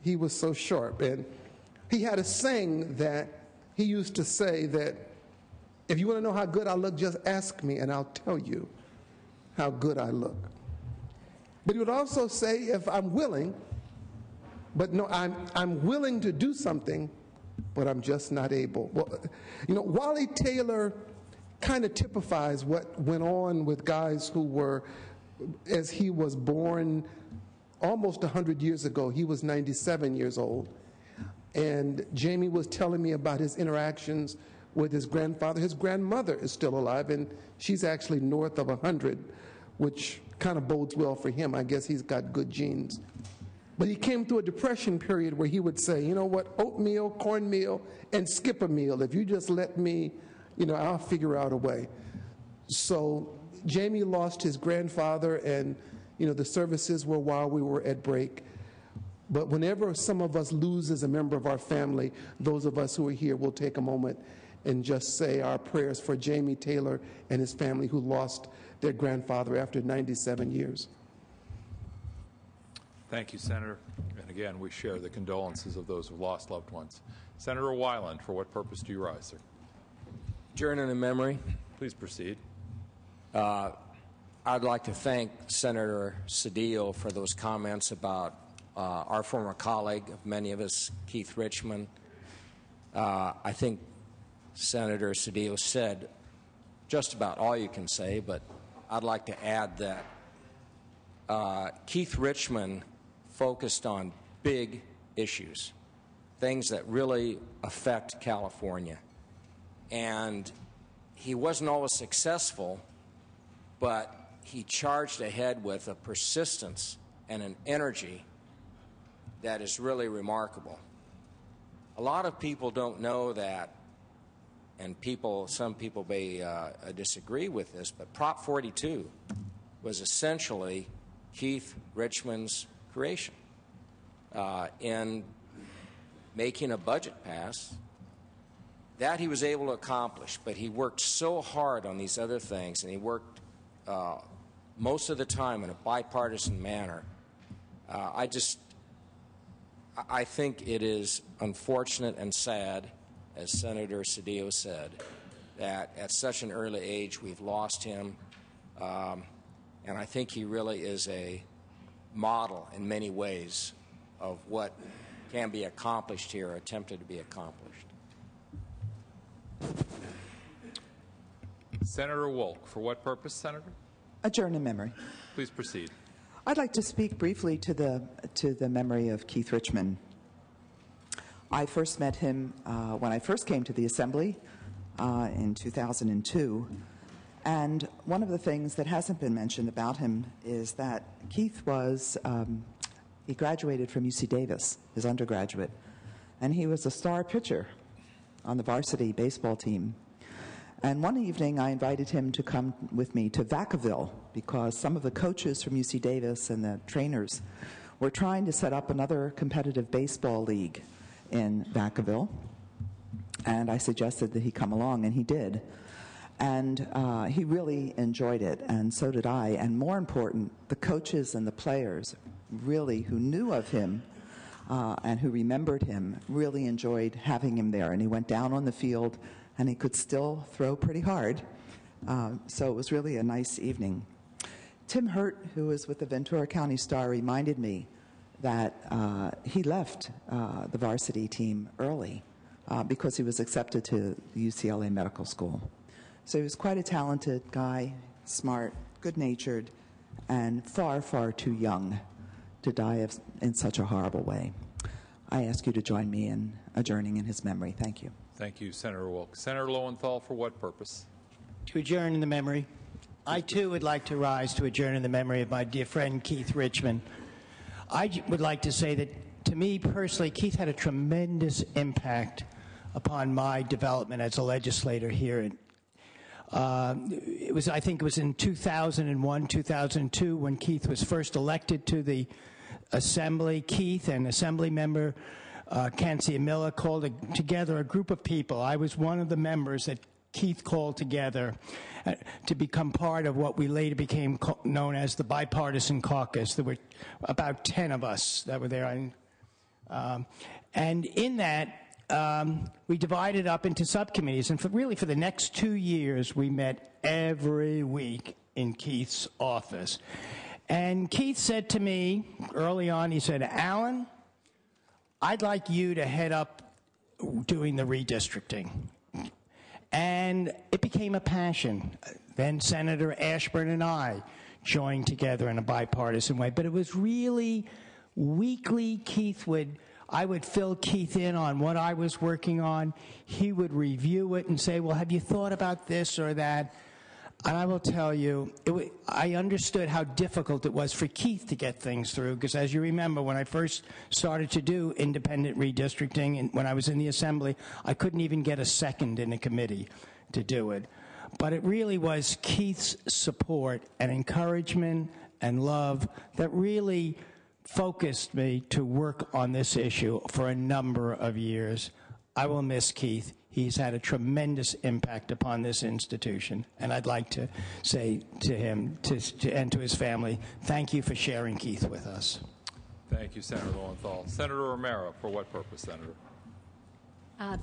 he was so sharp. And he had a saying that he used to say that if you want to know how good I look, just ask me and I'll tell you how good I look. But he would also say, if I'm willing, but no, I'm willing to do something, but I'm just not able. Well, you know, Wally Taylor kind of typifies what went on with guys who were, as he was born almost 100 years ago. He was 97 years old. And Jamie was telling me about his interactions with his grandfather. His grandmother is still alive, and she's actually north of 100, which kind of bodes well for him. I guess he's got good genes. But he came through a depression period where he would say, you know what, oatmeal, cornmeal, and skip a meal. If you just let me, I'll figure out a way. So Jamie lost his grandfather, and, the services were while we were at break. But whenever some of us loses a member of our family, those of us who are here will take a moment and just say our prayers for Jamie Taylor and his family who lost their grandfather after 97 years. Thank you, Senator. And again, we share the condolences of those who lost loved ones. Senator Weiland, for what purpose do you rise, sir? Adjourn in memory. Please proceed. I'd like to thank Senator Cedillo for those comments about our former colleague of many of us, Keith Richmond. I think Senator Cedillo said just about all you can say, but I'd like to add that Keith Richmond focused on big issues, things that really affect California. And he wasn't always successful, but he charged ahead with a persistence and an energy that is really remarkable. A lot of people don't know that, and some people may disagree with this, but Prop 42 was essentially Keith Richmond's creation in making a budget pass. That he was able to accomplish, but he worked so hard on these other things, and he worked most of the time in a bipartisan manner. I think it is unfortunate and sad, as Senator Cedillo said, that at such an early age we've lost him, and I think he really is a model in many ways of what can be accomplished here, or attempted to be accomplished. Senator Wolk, for what purpose, Senator? Adjourn in memory. Please proceed. I'd like to speak briefly to the memory of Keith Richmond. I first met him when I first came to the Assembly in 2002, and one of the things that hasn't been mentioned about him is that Keith he graduated from UC Davis, his undergraduate, and he was a star pitcher on the varsity baseball team. And one evening, I invited him to come with me to Vacaville because some of the coaches from UC Davis and the trainers were trying to set up another competitive baseball league in Vacaville. And I suggested that he come along, and he did. And he really enjoyed it, and so did I. And more important, the coaches and the players really who knew of him and who remembered him really enjoyed having him there. And he went down on the field, and he could still throw pretty hard. So it was really a nice evening. Tim Hurt, who was with the Ventura County Star, reminded me that he left the varsity team early because he was accepted to the UCLA Medical School. So he was quite a talented guy, smart, good-natured, and far, far too young to die in such a horrible way. I ask you to join me in adjourning in his memory. Thank you. Thank you, Senator Wolk. Senator Lowenthal, for what purpose? To adjourn in the memory. I, too, would like to rise to adjourn in the memory of my dear friend Keith Richmond. I would like to say that, to me personally, Keith had a tremendous impact upon my development as a legislator here. I think it was in 2001, 2002, when Keith was first elected to the Assembly. Keith and Assembly member Kansia Miller called together a group of people. I was one of the members that Keith called together to become part of what we later became known as the Bipartisan Caucus. There were about 10 of us that were there. And in that, we divided up into subcommittees. And for the next 2 years, we met every week in Keith's office. And Keith said to me early on, he said, "Alan, I'd like you to head up doing the redistricting." And it became a passion. Then Senator Ashburn and I joined together in a bipartisan way. But it was really weekly. Keith would, I would fill Keith in on what I was working on. He would review it and say, well, have you thought about this or that? And I will tell you, I understood how difficult it was for Keith to get things through, because as you remember, when I first started to do independent redistricting, and when I was in the Assembly, I couldn't even get a second in a committee to do it. But it really was Keith's support and encouragement and love that really focused me to work on this issue for a number of years. I will miss Keith. He's had a tremendous impact upon this institution, and I'd like to say to him and to his family, thank you for sharing Keith with us. Thank you, Senator Lowenthal. Senator Romero, for what purpose, Senator?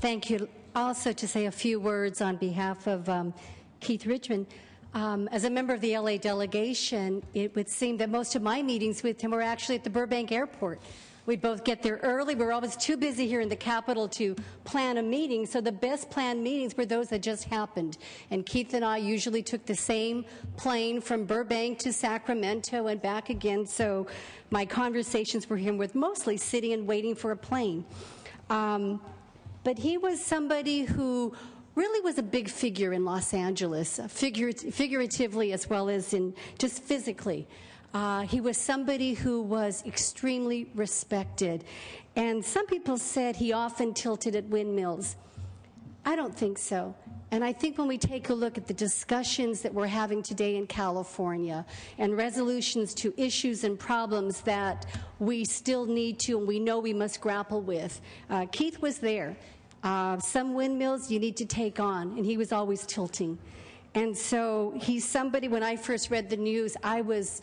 Thank you. Also to say a few words on behalf of Keith Richmond. As a member of the LA delegation, it would seem that most of my meetings with him were actually at the Burbank Airport. We'd both get there early. We were always too busy here in the Capitol to plan a meeting, so the best planned meetings were those that just happened. And Keith and I usually took the same plane from Burbank to Sacramento and back again, so my conversations with him were mostly sitting and waiting for a plane. But he was somebody who really was a big figure in Los Angeles, figuratively as well as in just physically. He was somebody who was extremely respected. And some people said he often tilted at windmills. I don't think so. And I think when we take a look at the discussions that we're having today in California and resolutions to issues and problems that we still need to and we know we must grapple with, Keith was there. Some windmills you need to take on, and he was always tilting. And so he's somebody, when I first read the news, I was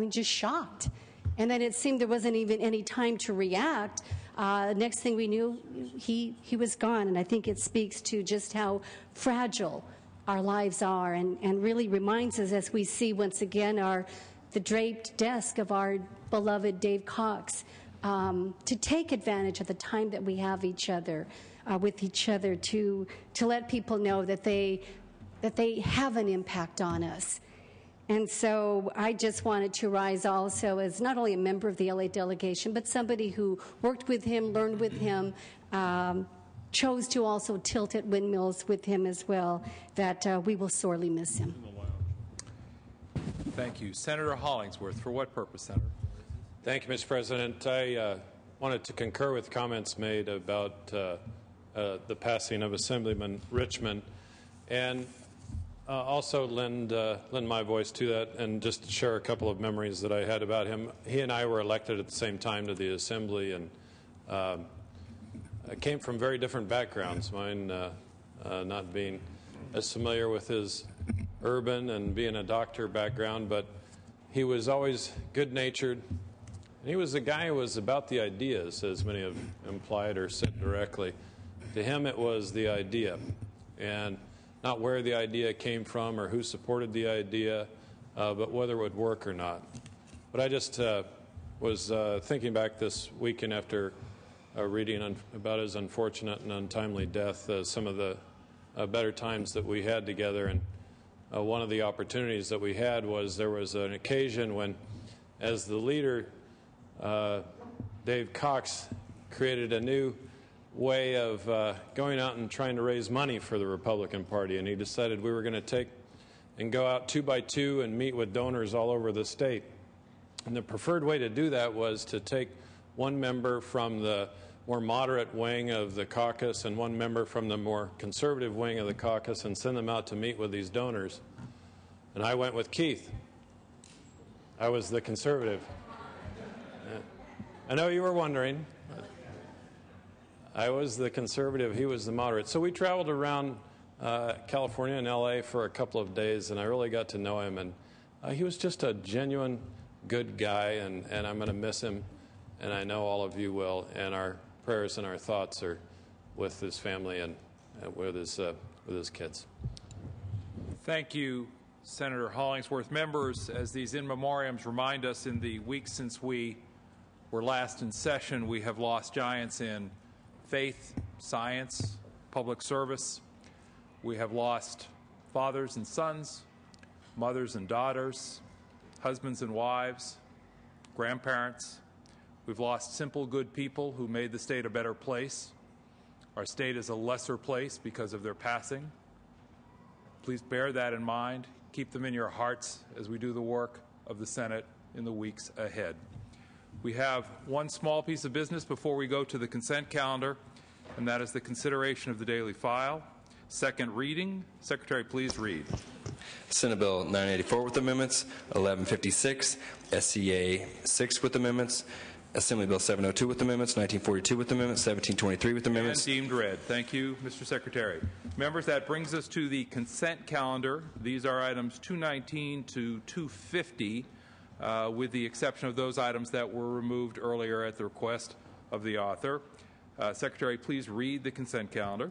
just shocked. And then it seemed there wasn't even any time to react. Next thing we knew, he was gone. And I think it speaks to just how fragile our lives are and really reminds us, as we see once again the draped desk of our beloved Dave Cox, to take advantage of the time that we have with each other to let people know that they have an impact on us. And so I just wanted to rise also as not only a member of the LA delegation, but somebody who worked with him, learned with him, chose to also tilt at windmills with him as well, that we will sorely miss him. Thank you. Senator Hollingsworth, for what purpose, Senator? Thank you, Mr. President. I wanted to concur with comments made about the passing of Assemblyman Richmond, and also lend my voice to that and just share a couple of memories that I had about him. He and I were elected at the same time to the Assembly, and I came from very different backgrounds, mine not being as familiar with his urban and being a doctor background, but he was always good-natured. And he was a guy who was about the ideas, as many have implied or said directly. To him, it was the idea, and not where the idea came from or who supported the idea, but whether it would work or not. But I just was thinking back this weekend after reading about his unfortunate and untimely death, some of the better times that we had together. And one of the opportunities that we had was there was an occasion when, as the leader, Dave Cox created a new way of going out and trying to raise money for the Republican Party, and he decided we were going to take and go out 2 by 2 and meet with donors all over the state. And the preferred way to do that was to take one member from the more moderate wing of the caucus and one member from the more conservative wing of the caucus and send them out to meet with these donors. And I went with Keith. I was the conservative. I know you were wondering. I was the conservative, he was the moderate. So we traveled around California and LA for a couple of days, and I really got to know him. And he was just a genuine good guy, and I'm going to miss him, and I know all of you will. And our prayers and our thoughts are with his family and with his kids. Thank you, Senator Hollingsworth. Members, as these in memoriams remind us, in the weeks since we were last in session, we have lost giants in faith, science, public service. We have lost fathers and sons, mothers and daughters, husbands and wives, grandparents. We've lost simple, good people who made the state a better place. Our state is a lesser place because of their passing. Please bear that in mind. Keep them in your hearts as we do the work of the Senate in the weeks ahead. We have one small piece of business before we go to the consent calendar, and that is the consideration of the daily file. Second reading. Secretary, please read. Senate Bill 984 with amendments, 1156, SCA 6 with amendments, Assembly Bill 702 with amendments, 1942 with amendments, 1723 with amendments. And deemed read. Thank you, Mr. Secretary. Members, that brings us to the consent calendar. These are items 219 to 250, with the exception of those items that were removed earlier at the request of the author. Secretary, please read the consent calendar.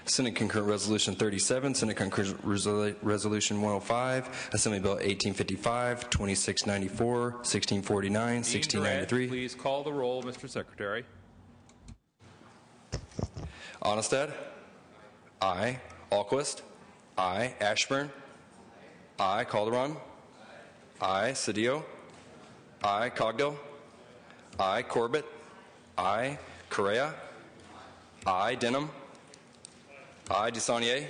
Senate Concurrent Resolution 37, Senate Concurrent Resolution 105, Assembly Bill 1855, 2694, 1649, 1693. Please call the roll, Mr. Secretary. Onestad? Aye. Alquist? Aye. Ashburn? Aye. Calderon? Aye. Cedillo? Aye. Cogdill? Aye. Corbett? Aye. Correa? Aye. Denham? Aye. DeSaulnier?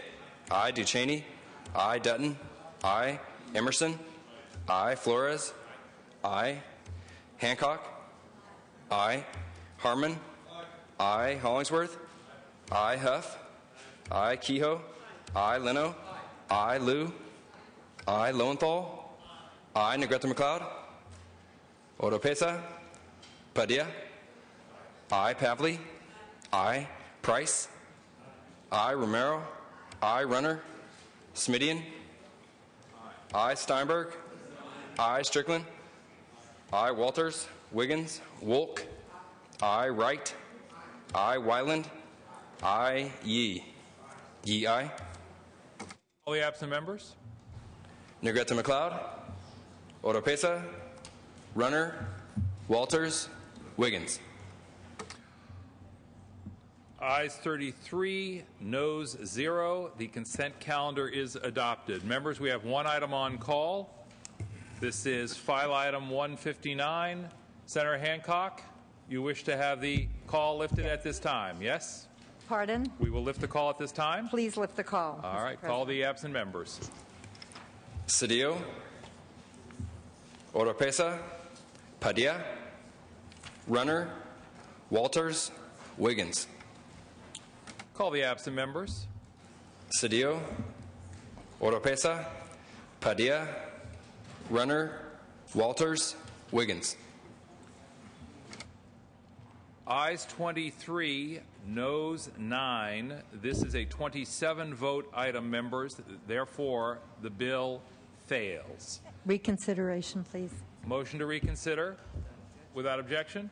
Aye. Ducheney? Aye. Dutton? Aye. Emerson? Aye. Flores? Aye. Hancock? Aye. Harmon? Aye. Hollingsworth? Aye. Huff? Aye. Kehoe? Aye. Leno? Aye. Liu? Aye. Lowenthal? Aye. Negrete McLeod? Oropesa? Padilla? Aye. Pavley? Aye. Price? Aye. Romero? Aye. Runner? Smidian? Aye. Steinberg? Aye. Strickland? Aye. Walters? Wiggins? Wolk? Aye. Wright? Aye. Wyland? Aye. Yee? Yee, aye. All the absent members. Negrete McLeod? Oropesa? Runner? Walters? Wiggins? Ayes 33, noes 0. The consent calendar is adopted. Members, we have one item on call. This is file item 159. Senator Hancock, you wish to have the call lifted at this time, yes? Pardon? We will lift the call at this time. Please lift the call. All right, call the absent members. Cedillo? Oropesa? Padilla? Runner? Walters? Wiggins? Call the absent members. Cedillo? Oropesa? Padilla? Runner? Walters? Wiggins? Ayes 23, noes 9. This is a 27-vote item, members. Therefore, the bill fails. Reconsideration, please. Motion to reconsider without objection?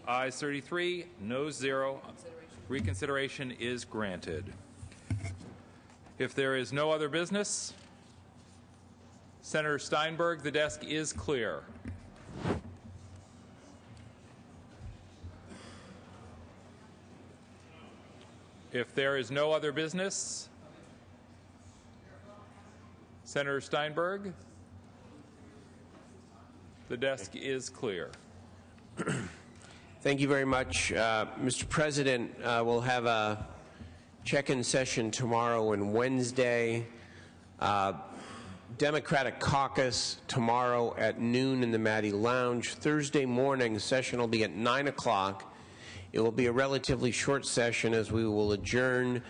Ayes 33, noes 0. Reconsideration is granted. If there is no other business, Senator Steinberg, the desk is clear. If there is no other business, Senator Steinberg, the desk is clear. Thank you very much. Mr. President, we'll have a check-in session tomorrow and Wednesday. Democratic caucus tomorrow at noon in the Maddie Lounge. Thursday morning, the session will be at 9 o'clock. It will be a relatively short session as we will adjourn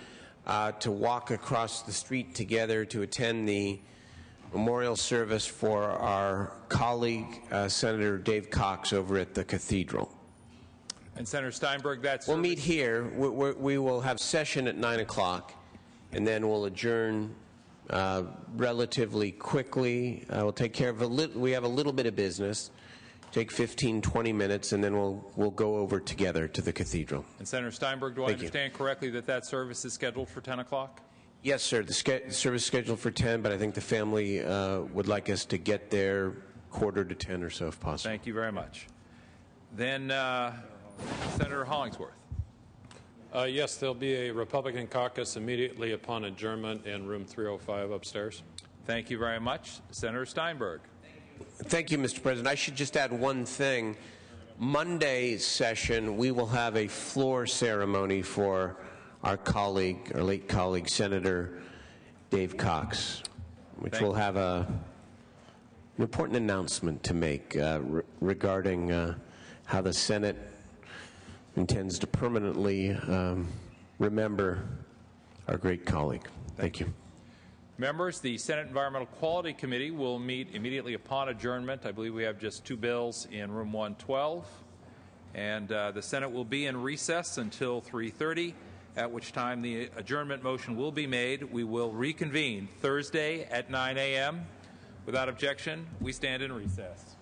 to walk across the street together to attend the memorial service for our colleague, Senator Dave Cox, over at the Cathedral. And Senator Steinberg, we'll meet here. We will have session at 9 o'clock, and then we'll adjourn relatively quickly. We'll take care of we have a little bit of business. Take 15, 20 minutes, and then we'll go over together to the Cathedral. And Senator Steinberg, do I understand correctly that service is scheduled for 10 o'clock? Yes, sir. The service is scheduled for 10, but I think the family would like us to get there 9:45 or so, if possible. Thank you very much. Then Senator Hollingsworth. Yes, there'll be a Republican caucus immediately upon adjournment in room 305 upstairs. Thank you very much. Senator Steinberg. Thank you, Mr. President. I should just add one thing. Monday's session, we will have a floor ceremony for our colleague, our late colleague, Senator Dave Cox, which will have an important announcement to make regarding how the Senate intends to permanently remember our great colleague. Thank you. Members, the Senate Environmental Quality Committee will meet immediately upon adjournment. I believe we have just 2 bills in room 112. And the Senate will be in recess until 3:30, at which time the adjournment motion will be made. We will reconvene Thursday at 9 a.m. Without objection, we stand in recess.